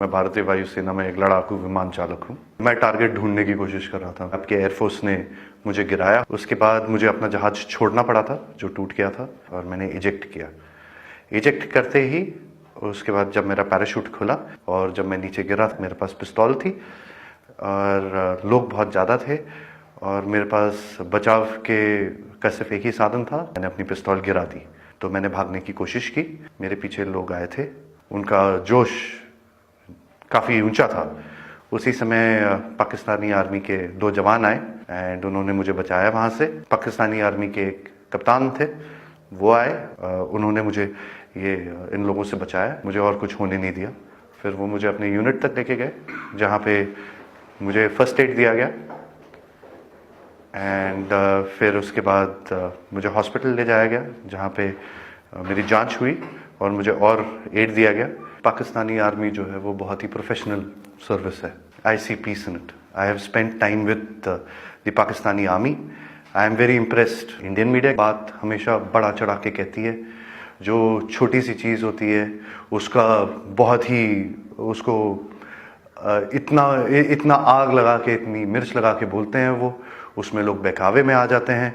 मैं भारतीय वायुसेना में एक लड़ाकू विमान चालक हूँ। मैं टारगेट ढूंढने की कोशिश कर रहा था। आपके एयरफोर्स ने मुझे गिराया। उसके बाद मुझे अपना जहाज छोड़ना पड़ा था जो टूट गया था, और मैंने इजेक्ट किया। इजेक्ट करते ही उसके बाद जब मेरा पैराशूट खुला और जब मैं नीचे गिरा, मेरे पास पिस्तौल थी और लोग बहुत ज़्यादा थे और मेरे पास बचाव का सिर्फ एक ही साधन था। मैंने अपनी पिस्तौल गिरा दी तो मैंने भागने की कोशिश की। मेरे पीछे लोग आए थे, उनका जोश काफ़ी ऊंचा था। उसी समय पाकिस्तानी आर्मी के 2 जवान आए एंड उन्होंने मुझे बचाया वहाँ से। पाकिस्तानी आर्मी के एक कप्तान थे, वो आए, उन्होंने मुझे इन लोगों से बचाया, मुझे और कुछ होने नहीं दिया। फिर वो मुझे अपने यूनिट तक लेके गए जहाँ पे मुझे फर्स्ट एड दिया गया एंड फिर उसके बाद मुझे हॉस्पिटल ले जाया गया जहाँ पे मेरी जांच हुई और मुझे और एड दिया गया। पाकिस्तानी आर्मी जो है वो बहुत ही प्रोफेशनल सर्विस है। I see peace in it. I have spent time with the Pakistani army. I am very impressed. Indian media बात हमेशा बढ़ा चढ़ा के कहती है, जो छोटी सी चीज़ होती है उसका बहुत ही उसको इतना आग लगा के, इतनी मिर्च लगा के बोलते हैं वो, उसमें लोग बहकावे में आ जाते हैं।